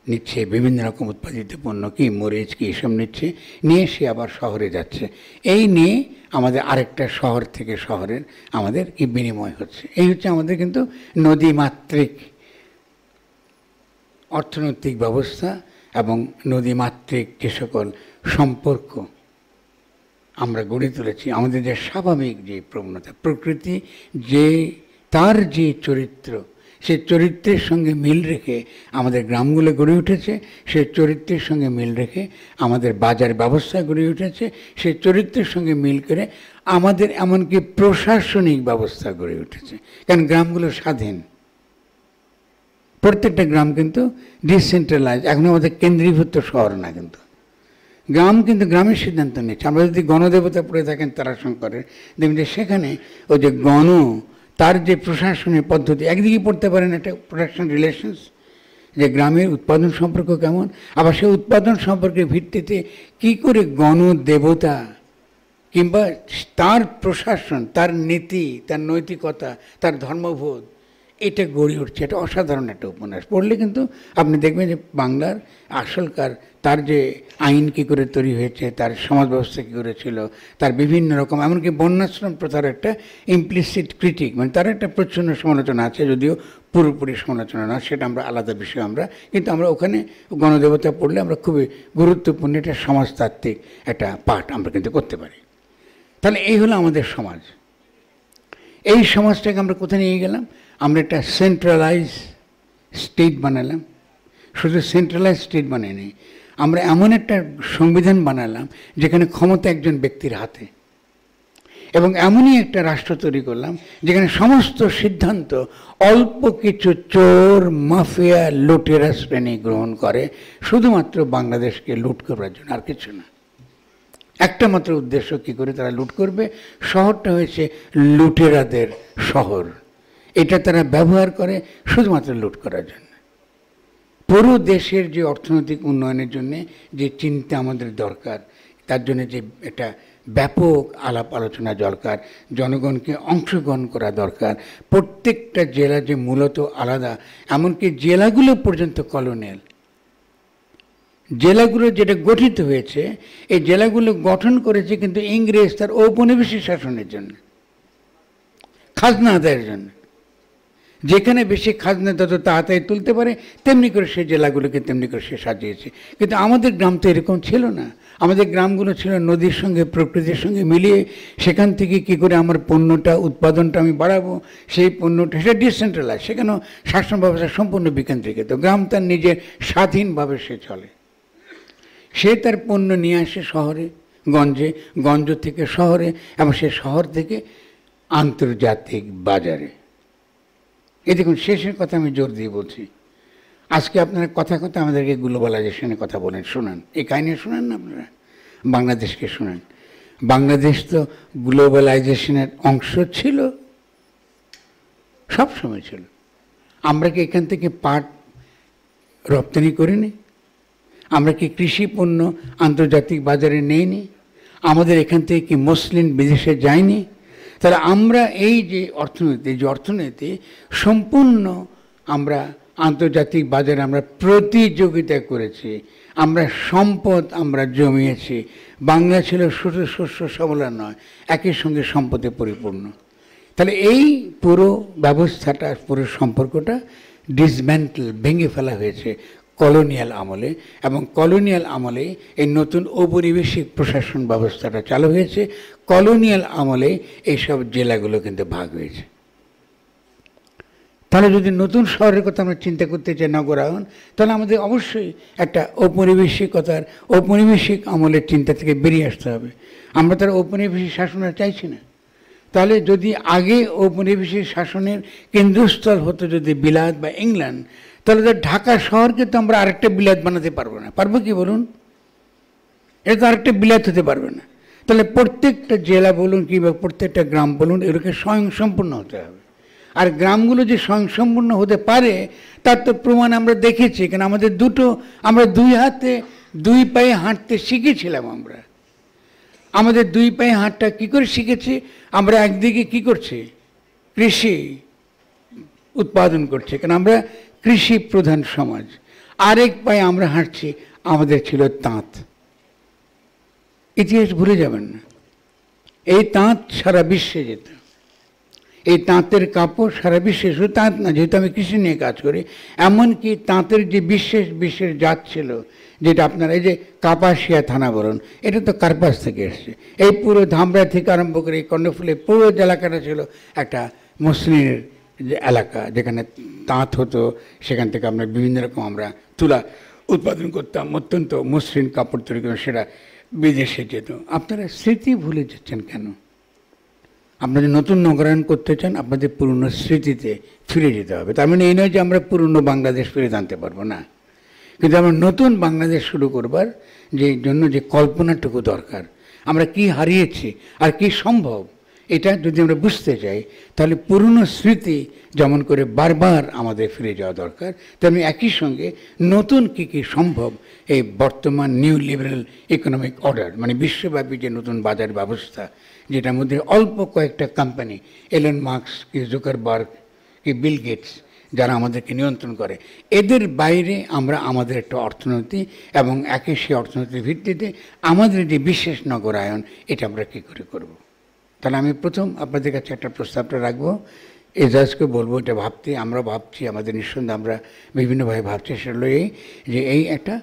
নিচ্ছে, বিভিন্ন রকম উৎপাদিত পণ্য, কি মরিচ কি এসব নিচ্ছে, নিয়ে সে আবার শহরে যাচ্ছে। এই নিয়ে আমাদের আরেকটা শহর থেকে শহরের আমাদের কি বিনিময় হচ্ছে। এই হচ্ছে আমাদের কিন্তু নদীমাতৃক অর্থনৈতিক ব্যবস্থা এবং নদীমাতৃক যে সকল সম্পর্ক আমরা গড়ে তুলেছি। আমাদের যে স্বাভাবিক যে প্রবণতা, প্রকৃতি যে তার যে চরিত্র, সে চরিত্রের সঙ্গে মিল রেখে আমাদের গ্রামগুলো গড়ে উঠেছে, সে চরিত্রের সঙ্গে মিল রেখে আমাদের বাজার ব্যবস্থা গড়ে উঠেছে, সে চরিত্রের সঙ্গে মিল করে আমাদের এমনকি প্রশাসনিক ব্যবস্থা গড়ে উঠেছে। কারণ গ্রামগুলো স্বাধীন, প্রত্যেকটা গ্রাম কিন্তু ডিসেন্ট্রালাইজ, এখন আমাদের কেন্দ্রীভূত শহর না, কিন্তু গ্রাম কিন্তু গ্রামের সিদ্ধান্ত নিচ্ছে। আমরা যদি গণদেবতা পড়ে থাকেন তারাশঙ্করের, দেখবেন যে সেখানে ওই যে তার যে প্রশাসনের পদ্ধতি, একদিকে পড়তে পারেন একটা প্রোডাকশন রিলেশনস, যে গ্রামের উৎপাদন সম্পর্ক কেমন, আবার সেই উৎপাদন সম্পর্কের ভিত্তিতে কি করে গণদেবতা কিংবা তার প্রশাসন, তার নীতি, তার নৈতিকতা, তার ধর্মবোধ, এটা গড়ে উঠছে। এটা অসাধারণ একটা উপন্যাস। পড়লে কিন্তু আপনি দেখবেন যে বাংলার আসলকার তার যে আইন কী করে তৈরি হয়েছে, তার সমাজ ব্যবস্থা কী করে ছিল, তার বিভিন্ন রকম, এমনকি বন্যাশ্রম প্রথার একটা ইমপ্লিসিট ক্রিটিক, মানে তার একটা প্রচ্ছন্ন সমালোচনা আছে, যদিও পুরোপুরি সমালোচনা না, সেটা আমরা আলাদা বিষয়। কিন্তু আমরা ওখানে গণদেবতা পড়লে আমরা খুবই গুরুত্বপূর্ণ একটা সমাজতাত্ত্বিক একটা পাঠ আমরা কিন্তু করতে পারি। তাহলে এই হলো আমাদের সমাজ। এই সমাজটাকে আমরা কোথায় নিয়ে গেলাম? আমরা একটা সেন্ট্রালাইজ স্টেট বানালাম। শুধু সেন্ট্রালাইজ স্টেট বানাইনি, আমরা এমন একটা সংবিধান বানালাম যেখানে ক্ষমতা একজন ব্যক্তির হাতে, এবং এমনই একটা রাষ্ট্র তৈরি করলাম যেখানে সমস্ত সিদ্ধান্ত অল্প কিছু চোর, মাফিয়া, লুটেরা শ্রেণী গ্রহণ করে, শুধুমাত্র বাংলাদেশকে লুট করবার জন্য, আর কিছু না। একটা মাত্র উদ্দেশ্য, কী করে তারা লুট করবে। শহরটা হয়েছে লুটেরাদের শহর, এটা তারা ব্যবহার করে শুধুমাত্র লুট করার জন্য। পুরো দেশের যে অর্থনৈতিক উন্নয়নের জন্য যে চিন্তা আমাদের দরকার, তার জন্য যে একটা ব্যাপক আলাপ আলোচনা দরকার, জনগণকে অংশগ্রহণ করা দরকার। প্রত্যেকটা জেলা যে মূলত আলাদা, এমনকি জেলাগুলো পর্যন্ত কলোনিয়াল। জেলাগুলো যেটা গঠিত হয়েছে, এই জেলাগুলো গঠন করেছে কিন্তু ইংরেজ তার ঔপনিবেশিক শাসনের জন্য, খাজনা আদায়ের জন্য। যেখানে বেশি খাজনা তত তাড়াতাড়ি তুলতে পারে, তেমনি করে সেই জেলাগুলোকে তেমনি করে সে সাজিয়েছে। কিন্তু আমাদের গ্রাম তো এরকম ছিল না। আমাদের গ্রামগুলো ছিল নদীর সঙ্গে, প্রকৃতির সঙ্গে মিলিয়ে, সেখান থেকে কী করে আমার পণ্যটা, উৎপাদনটা আমি বাড়াবো, সেই পণ্যটা, সেটা ডিসেন্ট্রালাইজ। সেখানেও শাসন ব্যবস্থা সম্পূর্ণ বিকেন্দ্রীকৃত। গ্রাম তার নিজের স্বাধীনভাবে সে চলে। সে তার পণ্য নিয়ে আসে শহরে, গঞ্জে, গঞ্জ থেকে শহরে, এবং সে শহর থেকে আন্তর্জাতিক বাজারে। এই দেখুন, শেষের কথা আমি জোর দিয়ে বলছি। আজকে আপনারা কথা কথা আমাদেরকে গ্লোবালাইজেশনের কথা বলেন, শোনান, এই কাহিনী শোনান না আপনারা, বাংলাদেশকে শোনান। বাংলাদেশ তো গ্লোবালাইজেশনের অংশ ছিল, সব সময় ছিল। আমরা কি এখান থেকে পাট রপ্তানি করিনি? আমরা কি কৃষি পণ্য আন্তর্জাতিক বাজারে নেইনি? আমাদের এখান থেকে কি মসলিন বিদেশে যায়নি? তাহলে আমরা এই যে অর্থনীতি সম্পূর্ণ আমরা আন্তর্জাতিক বাজারে আমরা প্রতিযোগিতা করেছি, আমরা সম্পদ আমরা জমিয়েছি। বাংলা ছিল শুধু শস্য শ্যামলা নয়, একই সঙ্গে সম্পদে পরিপূর্ণ। তাহলে এই পুরো ব্যবস্থাটা, পুরো সম্পর্কটা ডিসম্যান্টল, ভেঙে ফেলা হয়েছে কলোনিয়াল আমলে, এবং কলোনিয়াল আমলে এই নতুন ঔপনিবেশিক প্রশাসন ব্যবস্থাটা চালু হয়েছে। কলোনিয়াল আমলে এইসব জেলাগুলো কিন্তু ভাগ হয়েছে। তাহলে যদি নতুন শহরের কথা আমরা চিন্তা করতে চাই, নগরায়ন, তাহলে আমাদের অবশ্যই একটা ঔপনিবেশিক আমলের চিন্তা থেকে বেরিয়ে আসতে হবে। আমরা তার ঔপনিবেশিক শাসন আর চাইছি না। তাহলে যদি আগে ঔপনিবেশিক শাসনের কেন্দ্রস্থল হতো যদি বিলাত বা ইংল্যান্ড, তাহলে তো ঢাকা শহরকে তো আমরা আরেকটা বিলাত বানাতে পারবো না। পারবো কি বলুন? এটা তো আরেকটা বিলাত হতে পারবে না। তাহলে প্রত্যেকটা জেলা বলুন কিংবা প্রত্যেকটা গ্রাম বলুন, এরকম স্বয়ংসম্পূর্ণ হতে হবে। আর গ্রামগুলো যে স্বয়ংসম্পূর্ণ হতে পারে তার তো প্রমাণ আমরা দেখেছি। কেন আমরা দুই হাতে দুই পায়ে হাঁটতে শিখেছিলাম। আমাদের দুই পায়ে হাঁটটা কী করে শিখেছি? আমরা একদিকে কি করছি? কৃষি উৎপাদন করছি, কেন আমরা কৃষি প্রধান সমাজ। আরেক পায়ে আমরা হাঁটছি, আমাদের ছিল তাঁত। ইতিহাস ভুলে যাবেন না। এই তাঁত সারা বিশ্বে যেত, এই তাঁতের কাপড় সারা বিশ্বে, শুধু তাঁত না, যেহেতু আমি কৃষি নিয়ে কাজ করি, এমনকি তাঁতের যে বিশেষ জাত ছিল, যেটা আপনার এই যে কাপাসিয়া থানা বলুন, এটা তো কার্পাস থেকে এসছে। এই পুরো ধামরা থেকে আরম্ভ করে এই কর্ণফুলি পুরো এলাকাটা ছিল একটা মসলিনের যে এলাকা যেখানে তাঁত হতো, সেখান থেকে আমরা বিভিন্ন রকম আমরা তুলা উৎপাদন করতাম, অত্যন্ত মসৃণ কাপড় তৈরি করে সেটা বিদেশে যেত। আপনারা স্মৃতি ভুলে যাচ্ছেন কেন? আপনাদের নতুন নগরায়ণ করতে চান, আপনাদের পুরনো স্মৃতিতে ফিরে যেতে হবে। তার মানে এই নয় যে আমরা পুরনো বাংলাদেশ ফিরে আনতে পারবো না, কিন্তু আমরা নতুন বাংলাদেশ শুরু করবার যে জন্য যে কল্পনাটুকু দরকার, আমরা কি হারিয়েছি আর কি সম্ভব, এটা যদি আমরা বুঝতে চাই তাহলে পুরনো স্মৃতি যেমন করে বারবার আমাদের ফিরে যাওয়া দরকার, তেমনি একই সঙ্গে নতুন কি কি সম্ভব এই বর্তমান নিউ লিবারেল ইকোনমিক অর্ডার, মানে বিশ্বব্যাপী যে নতুন বাজার ব্যবস্থা, যেটার মধ্যে অল্প কয়েকটা কোম্পানি, এলন মার্কস কি জুকারবার্গ কি বিল গেটস, যারা আমাদেরকে নিয়ন্ত্রণ করে, এদের বাইরে আমরা আমাদের একটা অর্থনীতি এবং একই সেই অর্থনীতির ভিত্তিতে আমাদের যে বিশেষ নগরায়ন, এটা আমরা কী করে করব। তাহলে আমি প্রথম আপনাদের কাছে একটা প্রস্তাবটা রাখবো, এজাজকে বলবো এটা ভাবতে। আমরা ভাবছি, আমাদের নিঃসন্দেহে আমরা বিভিন্নভাবে ভাবছি, সেটা হলো এই যে এই একটা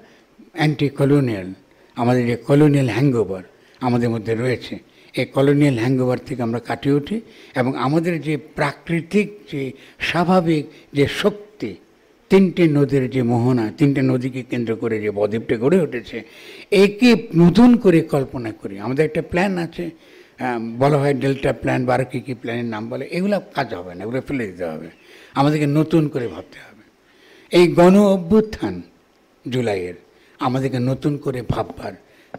অ্যান্টি কলোনিয়াল, আমাদের যে কলোনিয়াল হ্যাংওভার আমাদের মধ্যে রয়েছে, এই কলোনিয়াল হ্যাংওভার থেকে আমরা কাটিয়ে উঠি এবং আমাদের যে প্রাকৃতিক যে স্বাভাবিক যে শক্তি, তিনটে নদীর যে মোহনা, তিনটে নদীকে কেন্দ্র করে যে বদ্বীপটা গড়ে উঠেছে, একে নতুন করে কল্পনা করি। আমাদের একটা প্ল্যান আছে, বলা হয় ডেল্টা প্ল্যান বা আরও কী কী প্ল্যানের নাম বলে, এগুলো কাজ হবে না, এগুলো ফেলে দিতে হবে, আমাদেরকে নতুন করে ভাবতে হবে। এই গণ অভ্যুত্থান জুলাইয়ের আমাদেরকে নতুন করে ভাববার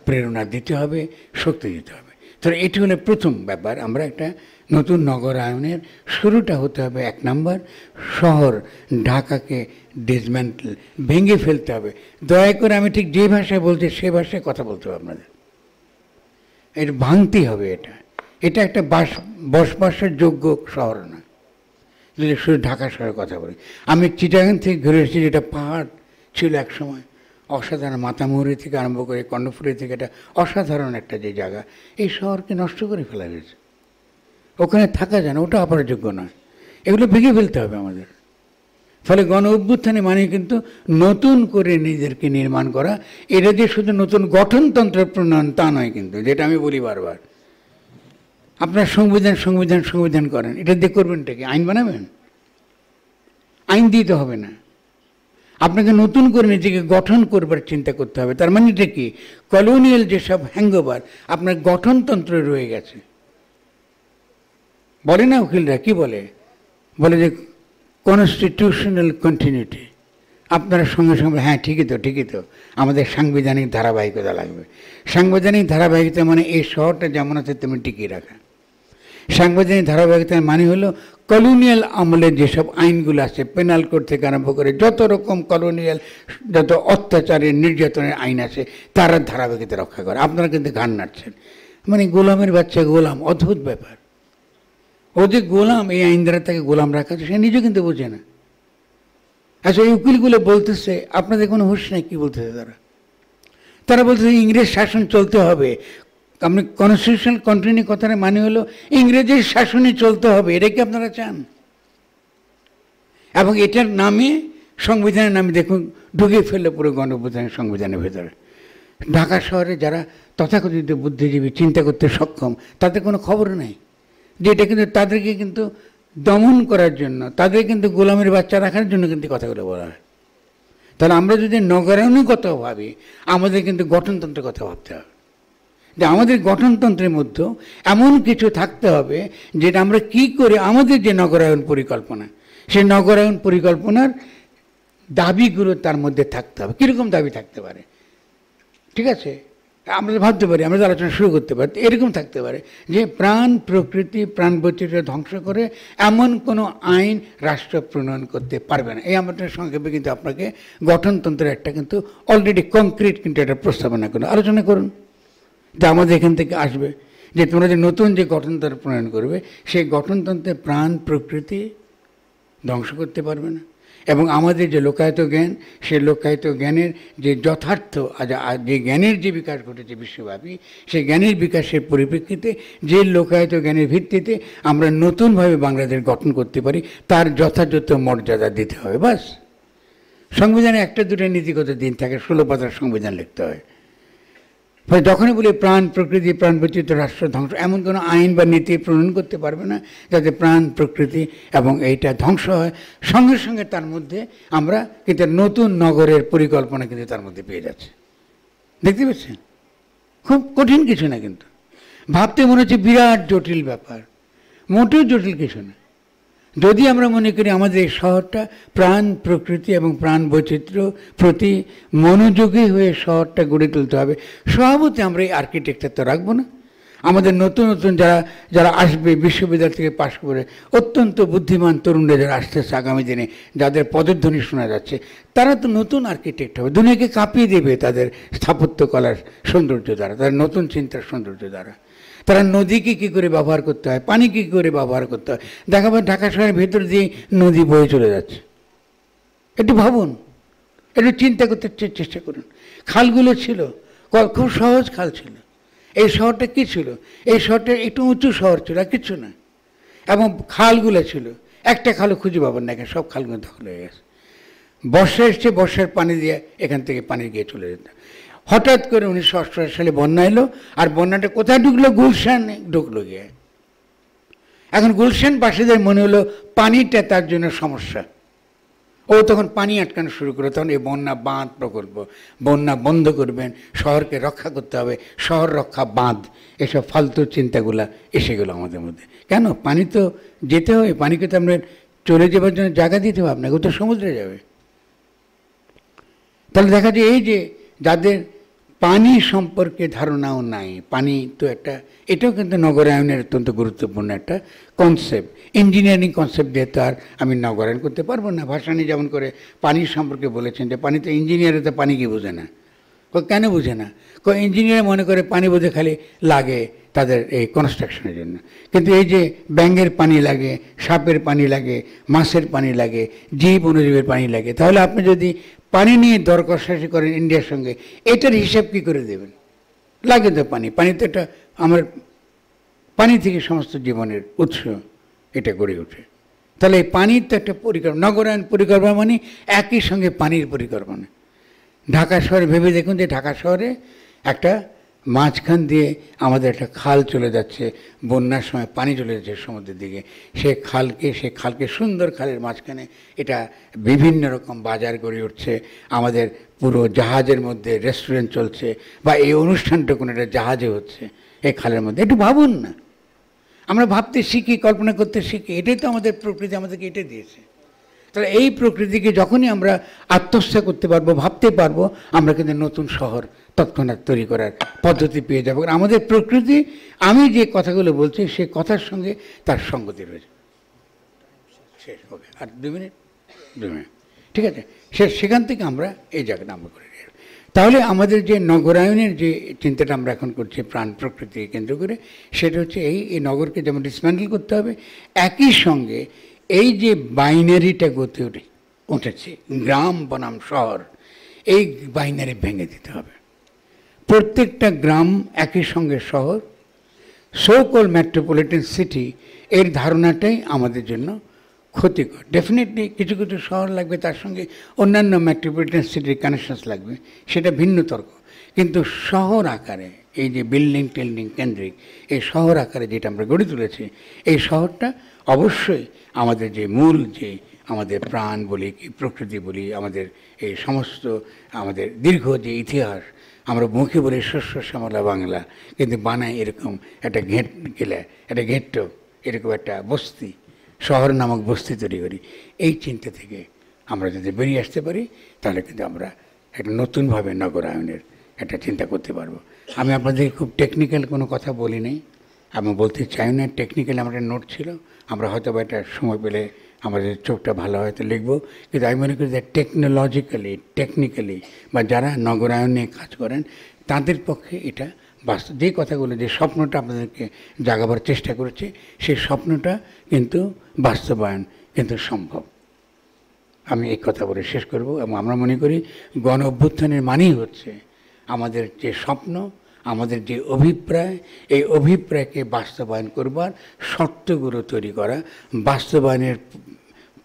প্রেরণা দিতে হবে, শক্তি দিতে হবে। তাহলে এটি হলো প্রথম ব্যাপার। আমরা একটা নতুন নগরায়নের শুরুটা হতে হবে, এক নম্বর শহর ঢাকাকে ডিসম্যান্টেল, ভেঙে ফেলতে হবে। দয়া করে আমি ঠিক যে ভাষায় বলছি সে ভাষায় কথা বলতে হবে আপনাদের, এটা ভাঙতেই হবে। এটা একটা বসবাসের যোগ্য শহর না, যদি শুধু ঢাকা শহরের কথা বলি। আমি চিটাগাং থেকে ঘুরে এসেছি, যেটা পাহাড় ছিল এক সময়, অসাধারণ, মাতামুহুরি থেকে আরম্ভ করে কর্ণফুলি থেকে, এটা অসাধারণ একটা যে জায়গা, এই শহরকে নষ্ট করে ফেলা হয়েছে। ওখানে থাকা যায় না, ওটা অপরার যোগ্য নয়, এগুলো ভেঙে ফেলতে হবে আমাদের। ফলে গণ অভ্যুত্থানে মানে কিন্তু নতুন করে নিজেদেরকে নির্মাণ করা। এটা যে শুধু নতুন গঠনতন্ত্র প্রণয়ন তা নয় কিন্তু, যেটা আমি বলি বারবার, আপনার সংবিধান সংবিধান সংবিধান করেন, এটা দিয়ে করবেনটা কি? আইন বানাবেন? আইন দিতে হবে না, আপনাকে নতুন করে নিজেকে গঠন করবার চিন্তা করতে হবে। তার মানে এটা কি? কলোনিয়াল যেসব হ্যাংওভার আপনার গঠনতন্ত্রে রয়ে গেছে, বলে না উকিলরা, কি বলে যে কনস্টিটিউশনাল কন্টিনিউটি। আপনারা সঙ্গে সঙ্গে হ্যাঁ ঠিকই তো আমাদের সাংবিধানিক ধারাবাহিকতা লাগবে। সাংবিধানিক ধারাবাহিকতা মানে এই শহরটা যেমন আছে তেমন টিকিয়ে রাখা। সাংবিধানিক ধারাবাহিকতার মানে হলো কলোনিয়াল আমলের যেসব আইনগুলো আছে, পেনাল কোড থেকে আরম্ভ করে যত রকম কলোনিয়াল যত অত্যাচারের নির্যাতনের আইন আছে, তার ধারাবাহিকতা রক্ষা করা। আপনারা কিন্তু ঘাড় নাড়ছেন, মানে গোলামের বাচ্চা গোলাম, অদ্ভুত ব্যাপার। ও যে গোলাম, এই আইন দ্বারা তাকে গোলাম রাখা, সে নিজে কিন্তু বোঝে না। আচ্ছা, এই উকিলগুলো বলতেছে, আপনাদের কোনো হুঁশ নেই কী বলতেছে তারা বলতেছে ইংরেজ শাসন চলতে হবে। আপনি কনস্টিটিউশনাল কন্টিনিউ কথার মানে হলো ইংরেজের শাসনে চলতে হবে, এটা কি আপনারা চান? এবং এটার নামে, সংবিধানের নামে দেখুন ঢুকে ফেললে পুরো গণ অভ্যুত্থানের সংবিধানের ভেতরে। ঢাকা শহরে যারা তথাকথিত বুদ্ধিজীবী, চিন্তা করতে সক্ষম, তাদের কোনো খবর নেই যে এটা কিন্তু তাদেরকে কিন্তু দমন করার জন্য, তাদের কিন্তু গোলামের বাচ্চা রাখার জন্য কিন্তু কথাগুলো বলা হয়। তাহলে আমরা যদি নগরায়নের কথা ভাবি, আমাদের কিন্তু গঠনতন্ত্রের কথা ভাবতে হবে, যে আমাদের গঠনতন্ত্রের মধ্যে এমন কিছু থাকতে হবে যেটা আমরা কি করে আমাদের যে নগরায়ন পরিকল্পনা, সেই নগরায়ন পরিকল্পনার দাবিগুলো তার মধ্যে থাকতে হবে। কীরকম দাবি থাকতে পারে? ঠিক আছে, আমরা ভাবতে পারি, আমরা আলোচনা শুরু করতে পারি, এরকম থাকতে পারে যে প্রাণ প্রকৃতি প্রাণ বৈচিত্র্য ধ্বংস করে এমন কোনো আইন রাষ্ট্র প্রণয়ন করতে পারবে না। এই আমাদের সংক্ষেপে কিন্তু আপনাকে গঠনতন্ত্রের একটা কিন্তু অলরেডি কংক্রিট কিন্তু একটা প্রস্তাবনা করুন, আলোচনা করুন, যা আমাদের এখান থেকে আসবে, যে তোমরা যে নতুন যে গঠনতন্ত্র প্রণয়ন করবে, সেই গঠনতন্ত্রে প্রাণ প্রকৃতি ধ্বংস করতে পারবে না। এবং আমাদের যে লোকায়ত জ্ঞান, সেই লোকায়ত জ্ঞানের যে যথার্থ যে জ্ঞানের যে বিকাশ ঘটেছে বিশ্বব্যাপী, সেই জ্ঞানের বিকাশের পরিপ্রেক্ষিতে যে লোকায়ত জ্ঞানের ভিত্তিতে আমরা নতুনভাবে বাংলাদেশ গঠন করতে পারি, তার যথাযথ মর্যাদা দিতে হবে। বাস, সংবিধানে একটা দুটো নীতিগত দিন থাকে, 16 পাতার সংবিধান লিখতে হয়। ফলে যখনই বলি প্রাণ প্রকৃতি প্রাণ বৈচিত্র্য রাষ্ট্র ধ্বংস, এমন কোনো আইন বা নীতি প্রণয়ন করতে পারবে না যাতে প্রাণ প্রকৃতি এবং এইটা ধ্বংস হয়। সঙ্গে সঙ্গে তার মধ্যে আমরা কিন্তু নতুন নগরের পরিকল্পনা কিন্তু তার মধ্যে পেয়ে যাচ্ছে। দেখতে পাচ্ছেন, খুব কঠিন কিছু না, কিন্তু ভাবতে মনে হচ্ছে বিরাট জটিল ব্যাপার, মোটেও জটিল কিছু না। যদি আমরা মনে করি আমাদের এই শহরটা প্রাণ প্রকৃতি এবং প্রাণ বৈচিত্র্য প্রতি মনোযোগী হয়ে শহরটা গড়ে তুলতে হবে, স্বভাবতই আমরা এই আর্কিটেকচার তো রাখবো না। আমাদের নতুন নতুন যারা আসবে বিশ্ববিদ্যালয় থেকে পাশ করে, অত্যন্ত বুদ্ধিমান তরুণরা যারা আসতেছে আগামী দিনে, যাদের পদধ্বনি শোনা যাচ্ছে, তারা তো নতুন আর্কিটেক্ট হবে, দুনিয়াকে কাঁপিয়ে দেবে তাদের স্থাপত্যকলার সৌন্দর্য দ্বারা, তাদের নতুন চিন্তার সৌন্দর্য দ্বারা। তারা নদীকে কী করে ব্যবহার করতে হয়, পানিকে কী করে ব্যবহার করতে হয়, দেখাবার ঢাকা শহরের ভেতর দিয়ে নদী বয়ে চলে যাচ্ছে। একটু ভাবুন, একটু চিন্তা করতে চেষ্টা করুন। খালগুলো ছিল, খুব সহজ খাল ছিল। এই শহরটা কী ছিল? এই শহরটা একটু উঁচু শহর ছিল, আর কিছু না। এবং খালগুলো ছিল, একটা খালও খুঁজে পাবেন না, এখানে সব খালগুলো দখল হয়ে গেছে। বর্ষা এসছে, বর্ষার পানি দিয়ে এখান থেকে পানি গিয়ে চলে যেত। হঠাৎ করে 1988 সালে বন্যা এলো, আর বন্যাটা কোথায় ঢুকলো? গুলশানে ঢুকলো গিয়ে। এখন গুলশানবাসীদের মনে হলো পানিটা তার জন্য সমস্যা, ও তখন পানি আটকানো শুরু করলো। তখন এই বন্যা বাঁধ প্রকল্প, বন্যা বন্ধ করবেন, শহরকে রক্ষা করতে হবে, শহর রক্ষা বাঁধ, এসব ফালতু চিন্তাগুলা এসে গেলো আমাদের মধ্যে। কেন? পানি তো যেতে হবে, পানিকে তো আমরা চলে যাবার জন্য জায়গা দিতে হবে, আপনাকে ও তো সমুদ্রে যাবে। তাহলে দেখা যায় এই যে যাদের পানি সম্পর্কে ধারণাও নাই, পানি তো একটা, এটাও কিন্তু নগরায়নের অত্যন্ত গুরুত্বপূর্ণ একটা কনসেপ্ট। ইঞ্জিনিয়ারিং কনসেপ্ট দিয়ে তো আর আমি নগরায়ন করতে পারবো না। ভাসানী যেমন করে পানির সম্পর্কে বলেছেন যে পানি তো, ইঞ্জিনিয়ারে তো পানি কি বোঝে না। কেন বুঝে না? ইঞ্জিনিয়ার মনে করে পানি বোঝে খালি লাগে তাদের এই কনস্ট্রাকশনের জন্য, কিন্তু এই যে ব্যাঙের পানি লাগে, সাপের পানি লাগে, মাছের পানি লাগে, জীব অনুজীবের পানি লাগে, তাহলে আপনি যদি পানি নিয়ে দর কষাকষি করেন ইন্ডিয়ার সঙ্গে, এটার হিসাব কী করে দেবেন? লাগে তো পানি, পানি তো এটা আমার, পানি থেকে সমস্ত জীবনের উৎস এটা গড়ে ওঠে। তাহলে এই পানির তো একটা পরিকল্পনা, নগরায়ণ পরিকল্পনা মানে একই সঙ্গে পানির পরিকল্পনা। ঢাকা শহরে ভেবে দেখুন যে ঢাকা শহরে একটা মাঝখান দিয়ে আমাদের একটা খাল চলে যাচ্ছে, বন্যার সময় পানি চলে যাচ্ছে সমুদ্রের দিকে, সে খালকে সুন্দর খালের মাঝখানে এটা বিভিন্ন রকম বাজার গড়ে উঠছে, আমাদের পুরো জাহাজের মধ্যে রেস্টুরেন্ট চলছে, বা এই অনুষ্ঠানটা কোনো একটা জাহাজে হচ্ছে এই খালের মধ্যে। একটু ভাবুন না, আমরা ভাবতে শিখি, কল্পনা করতে শিখি, এটাই তো আমাদের প্রকৃতি আমাদেরকে এটা দিয়েছে। তাহলে এই প্রকৃতিকে যখনই আমরা আত্মস্থ করতে পারবো, ভাবতে পারবো, আমরা কিন্তু নতুন শহর তৎক্ষণাৎ তৈরি করার পদ্ধতি পেয়ে যাবো। আমাদের প্রকৃতি, আমি যে কথাগুলো বলছি সে কথার সঙ্গে তার সঙ্গতি রয়েছে। শেষ হবে আর 2 মিনিট, ঠিক আছে। সেখান থেকে আমরা এই জায়গাটা আমরা করে নিই। তাহলে আমাদের যে নগরায়নের যে চিন্তাটা আমরা এখন করছি প্রাণ প্রকৃতিকে কেন্দ্র করে, সেটা হচ্ছে এই নগরকে যেমন ডিসম্যান্টেল করতে হবে, একই সঙ্গে এই যে বাইনারিটা গড়ে উঠেছে গ্রাম বনাম শহর, এই বাইনারি ভেঙে দিতে হবে। প্রত্যেকটা গ্রাম একই সঙ্গে শহর, সো কল মেট্রোপলিটন সিটি, এর ধারণাটাই আমাদের জন্য ক্ষতিকর। ডেফিনেটলি কিছু কিছু শহর লাগবে, তার সঙ্গে অন্যান্য মেট্রোপলিটন সিটির কানেকশনস লাগবে, সেটা ভিন্ন তর্ক। কিন্তু শহর আকারে এই যে বিল্ডিং টিল্ডিং কেন্দ্রিক এই শহর আকারে যেটা আমরা গড়ে তুলেছি, এই শহরটা অবশ্যই আমাদের যে মূল যে আমাদের প্রাণ বলি কি প্রকৃতি বলি, আমাদের এই সমস্ত আমাদের দীর্ঘ যে ইতিহাস, আমরা মুখে বলি শস্য শ্যামলা বাংলা, কিন্তু বানায় এরকম একটা একটা ঘেঁট্ট, এরকম একটা বস্তি, শহর নামক বস্তি তৈরি করি। এই চিন্তা থেকে আমরা যদি বেরিয়ে আসতে পারি, তাহলে কিন্তু আমরা একটা নতুনভাবে নগরায়নের একটা চিন্তা করতে পারবো। আমি আপনাদের খুব টেকনিক্যাল কোনো কথা বলি নাই, আমি বলতে চাই না। টেকনিক্যালি আমার একটা নোট ছিল, আমরা হয়তো বা একটা সময় পেলে আমাদের চোখটা ভালো হয়তো লিখবো, কিন্তু আমি মনে করি যে টেকনিক্যালি বা যারা নগরায়নে কাজ করেন তাদের পক্ষে এটা বাস্তব, যে কথাগুলো, যে স্বপ্নটা আপনাদেরকে জাগাবার চেষ্টা করেছে, সেই স্বপ্নটা কিন্তু বাস্তবায়ন কিন্তু সম্ভব। আমি এই কথা বলে শেষ করব। এবং আমরা মনে করি গণ অভ্যুত্থানের মানেই হচ্ছে আমাদের যে স্বপ্ন, আমাদের যে অভিপ্রায়, এই অভিপ্রায়কে বাস্তবায়ন করবার শর্তগুলো তৈরি করা, বাস্তবায়নের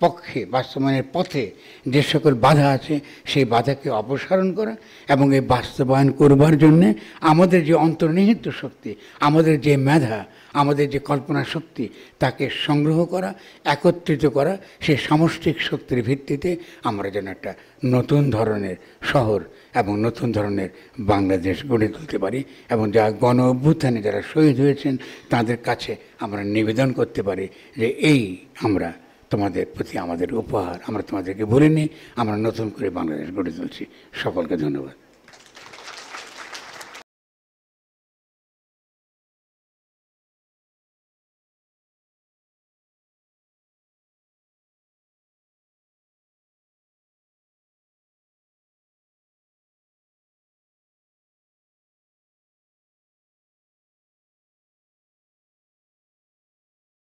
পক্ষে বাস্তবায়নের পথে যে সকল বাধা আছে সেই বাধাকে অপসারণ করা এবং এই বাস্তবায়ন করবার জন্যে আমাদের যে অন্তর্নিহিত শক্তি, আমাদের যে মেধা, আমাদের যে কল্পনা শক্তি, তাকে সংগ্রহ করা, একত্রিত করা, সেই সামষ্টিক শক্তির ভিত্তিতে আমরা যেন একটা নতুন ধরনের শহর এবং নতুন ধরনের বাংলাদেশ গড়ে তুলতে পারি এবং যা গণ অভ্যুত্থানে যারা শহীদ হয়েছেন তাদের কাছে আমরা নিবেদন করতে পারি যে এই আমরা তোমাদের প্রতি আমাদের উপহার, আমরা তোমাদেরকে বলিনি, আমরা নতুন করে বাংলাদেশ গড়ে তুলছি। সকলকে ধন্যবাদ।